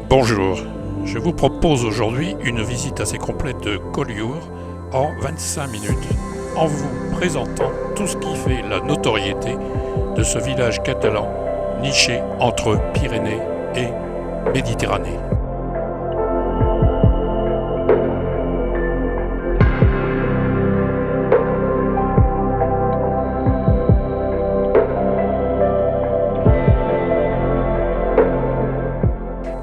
Bonjour, je vous propose aujourd'hui une visite assez complète de Collioure en 25 minutes en vous présentant tout ce qui fait la notoriété de ce village catalan niché entre Pyrénées et Méditerranée.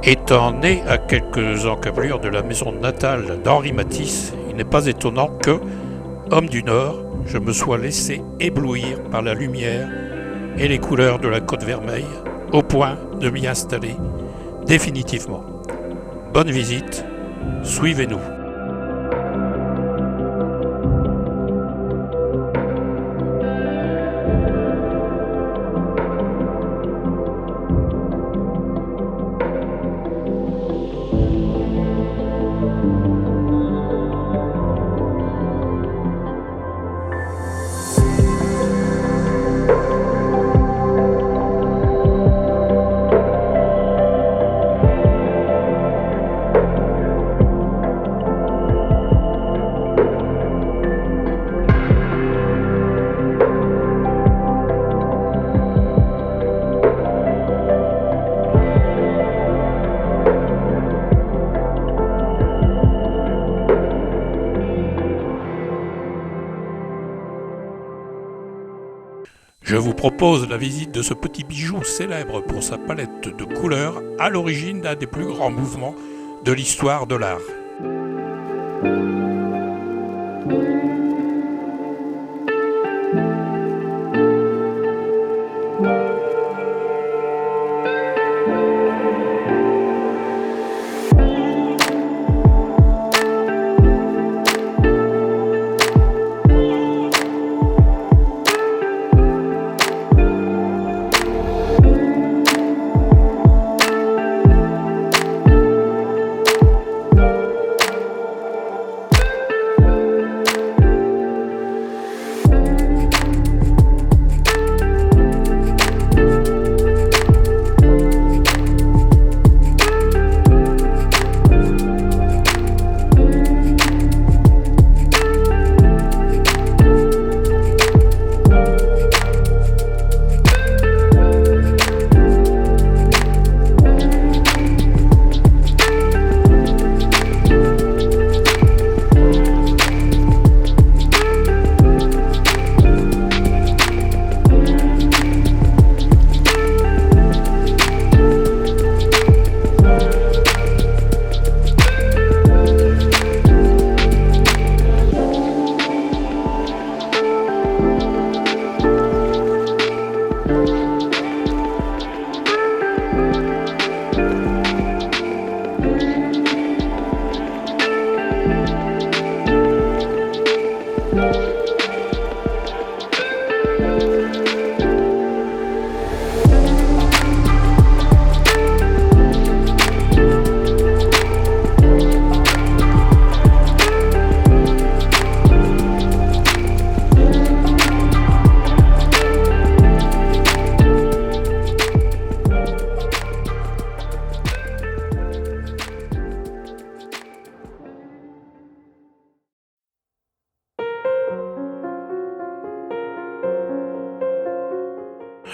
Étant né à quelques encablures de la maison natale d'Henri Matisse, il n'est pas étonnant que, homme du Nord, je me sois laissé éblouir par la lumière et les couleurs de la Côte Vermeille, au point de m'y installer définitivement. Bonne visite, suivez-nous. Je vous propose la visite de ce petit bijou célèbre pour sa palette de couleurs, à l'origine d'un des plus grands mouvements de l'histoire de l'art.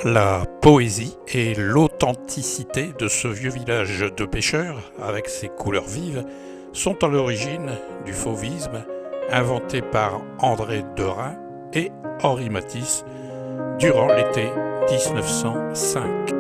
La poésie et l'authenticité de ce vieux village de pêcheurs, avec ses couleurs vives, sont à l'origine du fauvisme inventé par André Derain et Henri Matisse durant l'été 1905.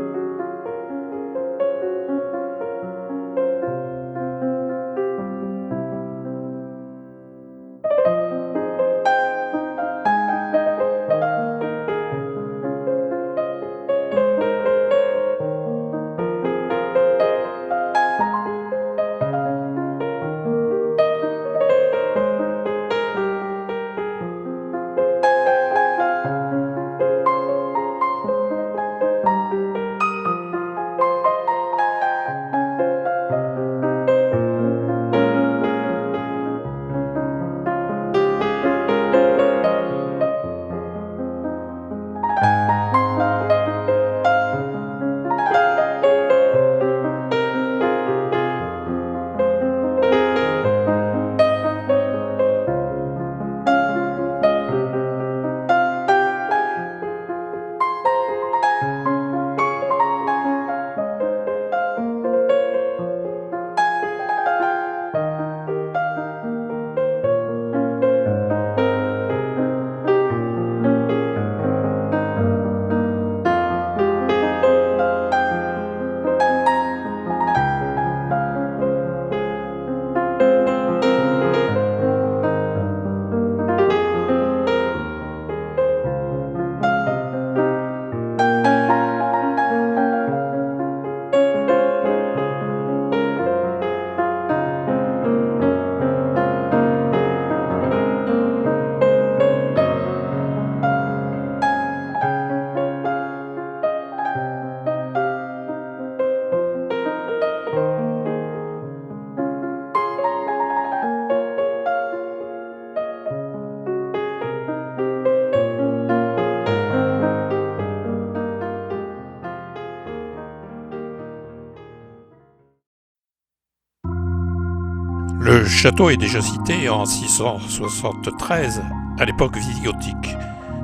Le château est déjà cité en 673, à l'époque visigothique.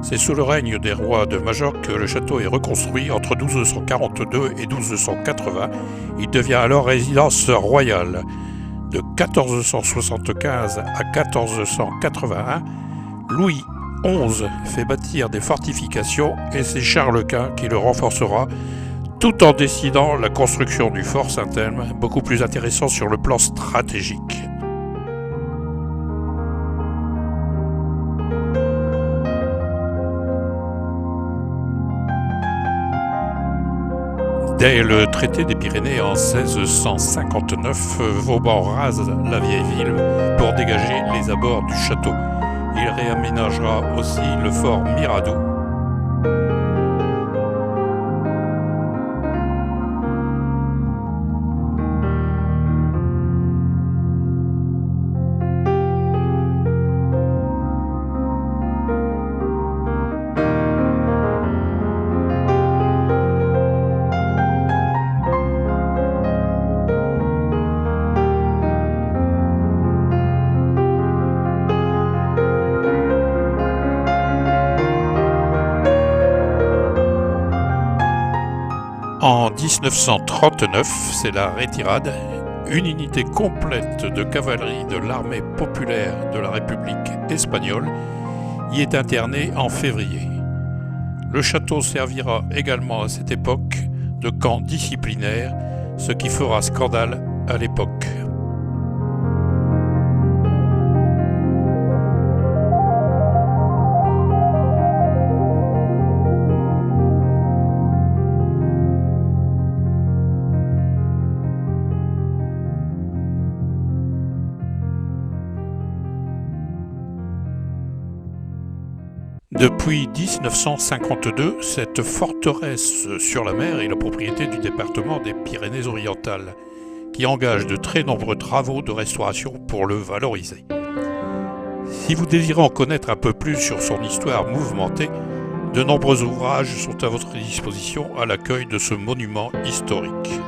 C'est sous le règne des rois de Majorque que le château est reconstruit entre 1242 et 1280. Il devient alors résidence royale. De 1475 à 1481, Louis XI fait bâtir des fortifications et c'est Charles Quint qui le renforcera, tout en décidant la construction du fort Saint-Elme, beaucoup plus intéressant sur le plan stratégique. Dès le traité des Pyrénées en 1659, Vauban rase la vieille ville pour dégager les abords du château. Il réaménagera aussi le fort Miradoux. En 1939, c'est la retirade. Une unité complète de cavalerie de l'armée populaire de la République espagnole y est internée en février. Le château servira également à cette époque de camp disciplinaire, ce qui fera scandale à l'époque. Depuis 1952, cette forteresse sur la mer est la propriété du département des Pyrénées-Orientales, qui engage de très nombreux travaux de restauration pour le valoriser. Si vous désirez en connaître un peu plus sur son histoire mouvementée, de nombreux ouvrages sont à votre disposition à l'accueil de ce monument historique.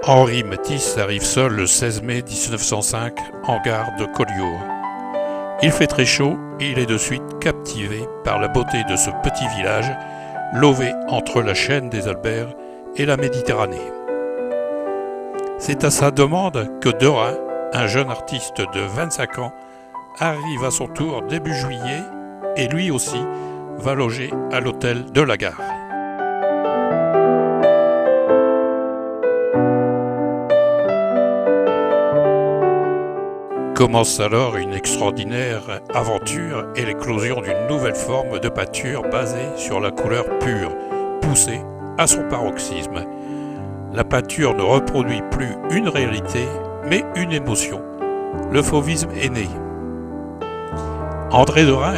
Henri Matisse arrive seul le 16 mai 1905 en gare de Collioure. Il fait très chaud et il est de suite captivé par la beauté de ce petit village, lové entre la chaîne des Alpes et la Méditerranée. C'est à sa demande que Derain, un jeune artiste de 25 ans, arrive à son tour début juillet et lui aussi va loger à l'hôtel de la gare. Commence alors une extraordinaire aventure et l'éclosion d'une nouvelle forme de peinture basée sur la couleur pure, poussée à son paroxysme. La peinture ne reproduit plus une réalité, mais une émotion. Le fauvisme est né. André Derain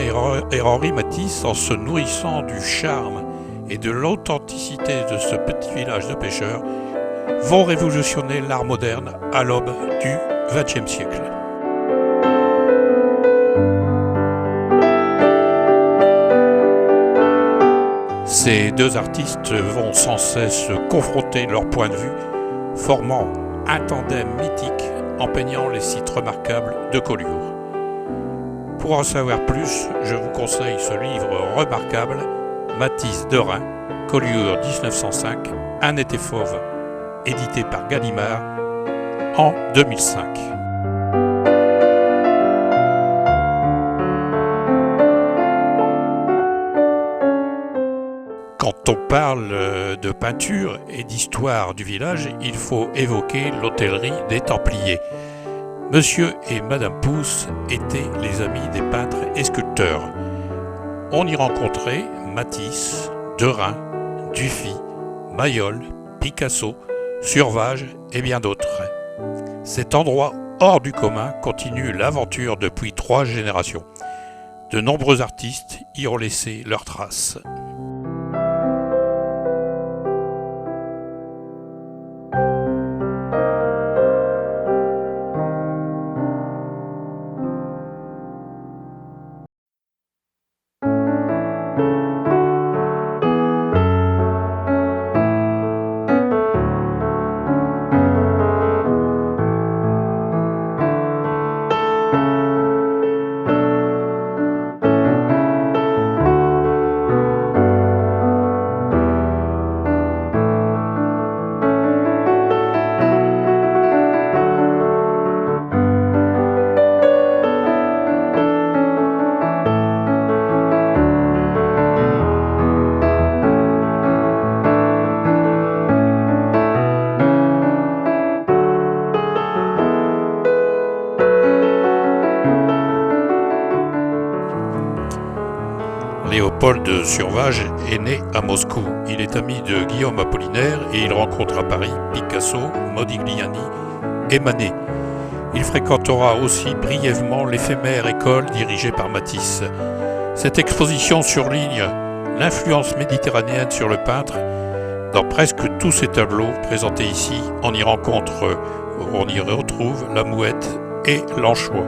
et Henri Matisse, en se nourrissant du charme et de l'authenticité de ce petit village de pêcheurs, vont révolutionner l'art moderne à l'aube du XXe siècle. Ces deux artistes vont sans cesse confronter leurs points de vue, formant un tandem mythique en peignant les sites remarquables de Collioure. Pour en savoir plus, je vous conseille ce livre remarquable, Matisse Derain, Collioure 1905, Un été fauve, édité par Gallimard en 2005. Quand on parle de peinture et d'histoire du village, il faut évoquer l'hôtellerie des Templiers. Monsieur et Madame Pousse étaient les amis des peintres et sculpteurs. On y rencontrait Matisse, Derain, Dufy, Mayol, Picasso, Survage et bien d'autres. Cet endroit hors du commun continue l'aventure depuis 3 générations. De nombreux artistes y ont laissé leurs traces. Léopold Survage est né à Moscou. Il est ami de Guillaume Apollinaire et il rencontre à Paris Picasso, Modigliani et Manet. Il fréquentera aussi brièvement l'éphémère école dirigée par Matisse. Cette exposition surligne l'influence méditerranéenne sur le peintre. Dans presque tous ses tableaux présentés ici, on y retrouve la mouette et l'anchois.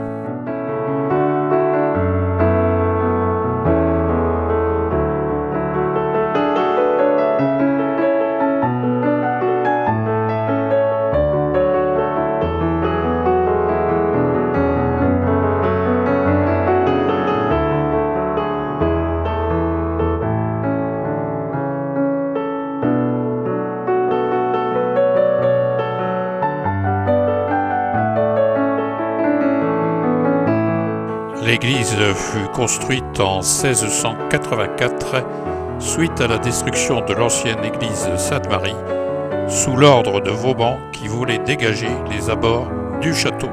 L'église fut construite en 1684 suite à la destruction de l'ancienne église Sainte-Marie sous l'ordre de Vauban qui voulait dégager les abords du château.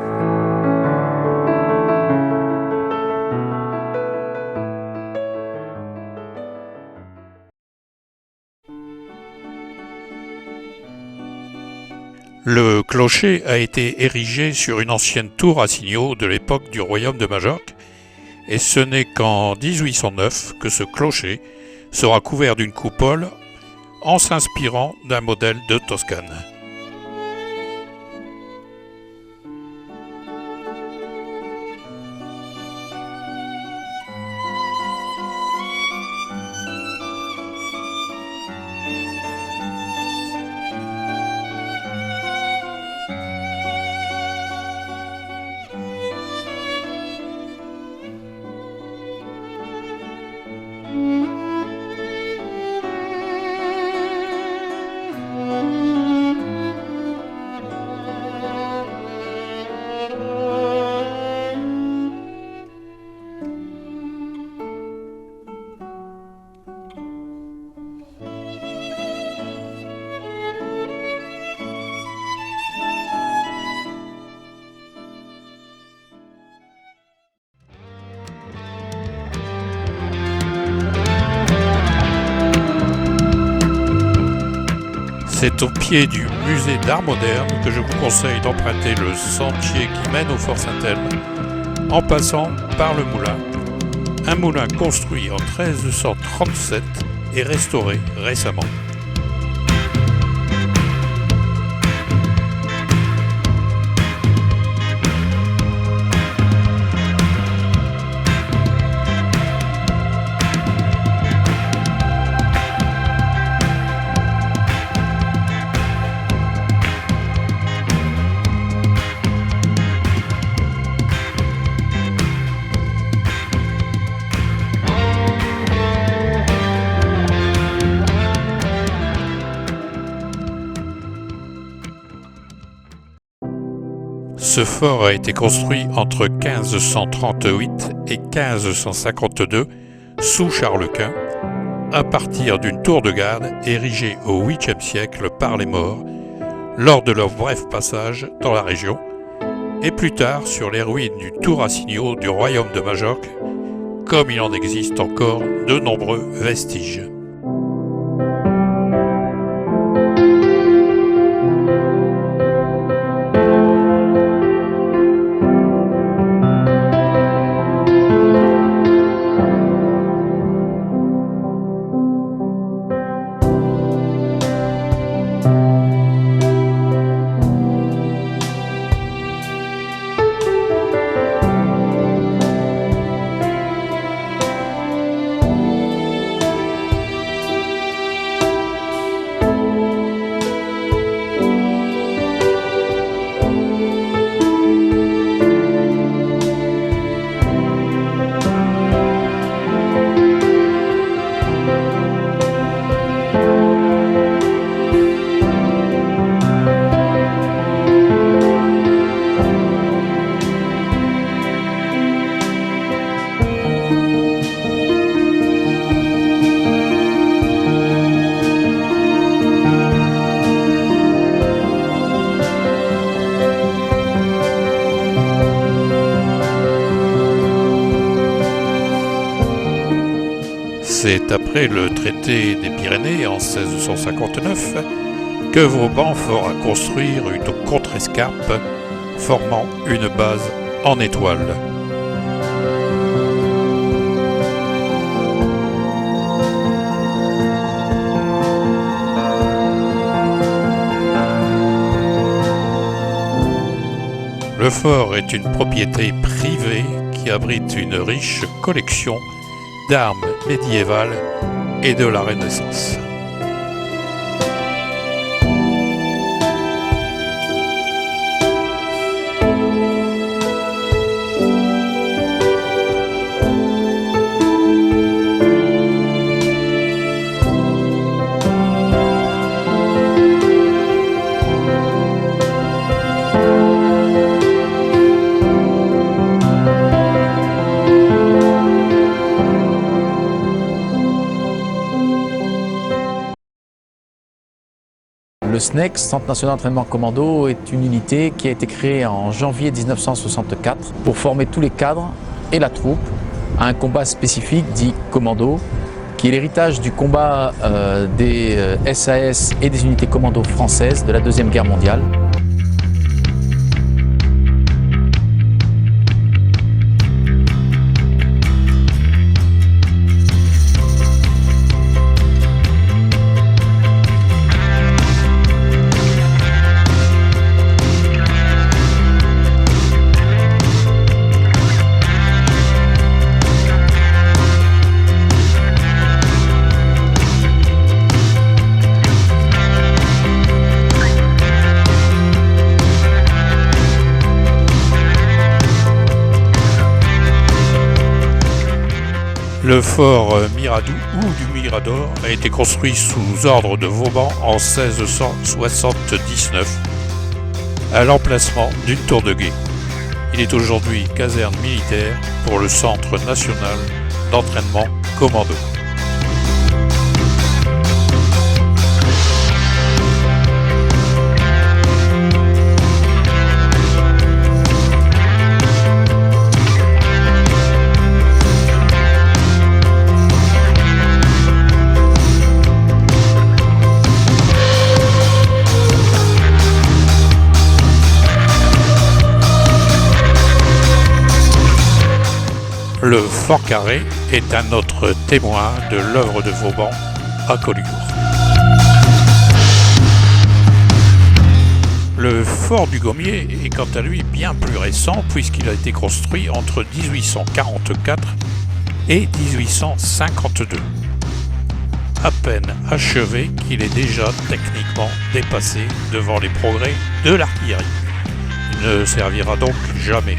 Le clocher a été érigé sur une ancienne tour à signaux de l'époque du royaume de Majorque, et ce n'est qu'en 1809 que ce clocher sera couvert d'une coupole en s'inspirant d'un modèle de Toscane. C'est au pied du musée d'art moderne que je vous conseille d'emprunter le sentier qui mène au Fort Saint-Elme en passant par le moulin. Un moulin construit en 1337 et restauré récemment. Ce fort a été construit entre 1538 et 1552 sous Charles Quint, à partir d'une tour de garde érigée au 8e siècle par les Maures lors de leur bref passage dans la région, et plus tard sur les ruines du Tour-à-Signaux du royaume de Majorque, comme il en existe encore de nombreux vestiges. C'est après le traité des Pyrénées en 1659 que Vauban fera construire une contre-escarpe formant une base en étoile. Le fort est une propriété privée qui abrite une riche collection d'armes médiévales et de la Renaissance. Le SNEC, Centre national d'entraînement commando, est une unité qui a été créée en janvier 1964 pour former tous les cadres et la troupe à un combat spécifique dit commando, qui est l'héritage du combat des SAS et des unités commando françaises de la Deuxième Guerre mondiale. Le fort Miradou ou du Mirador a été construit sous ordre de Vauban en 1679 à l'emplacement d'une tour de guet. Il est aujourd'hui caserne militaire pour le Centre national d'entraînement commando. Le Fort Carré est un autre témoin de l'œuvre de Vauban à Collioure. Le fort du Gommier est quant à lui bien plus récent puisqu'il a été construit entre 1844 et 1852. À peine achevé qu'il est déjà techniquement dépassé devant les progrès de l'artillerie. Il ne servira donc jamais.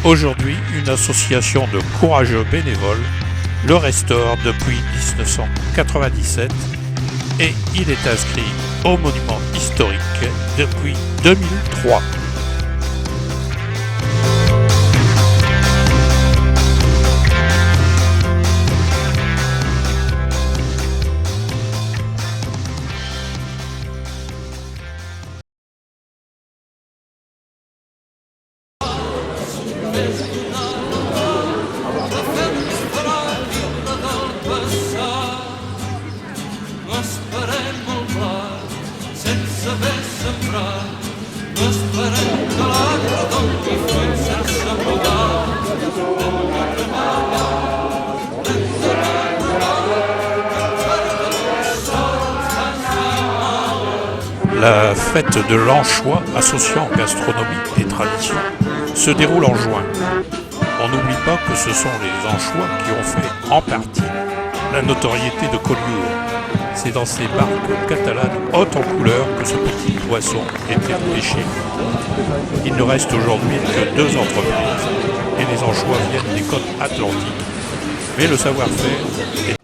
Aujourd'hui, une association de courageux bénévoles le restaure depuis 1997 et il est inscrit au monument historique depuis 2003. La fête de l'anchois, associant gastronomie et tradition, se déroule en juin. On n'oublie pas que ce sont les anchois qui ont fait en partie la notoriété de Collioure. C'est dans ces barques catalanes hautes en couleur que ce petit poisson était pêché. Il ne reste aujourd'hui que 2 entreprises et les anchois viennent des côtes atlantiques. Mais le savoir-faire est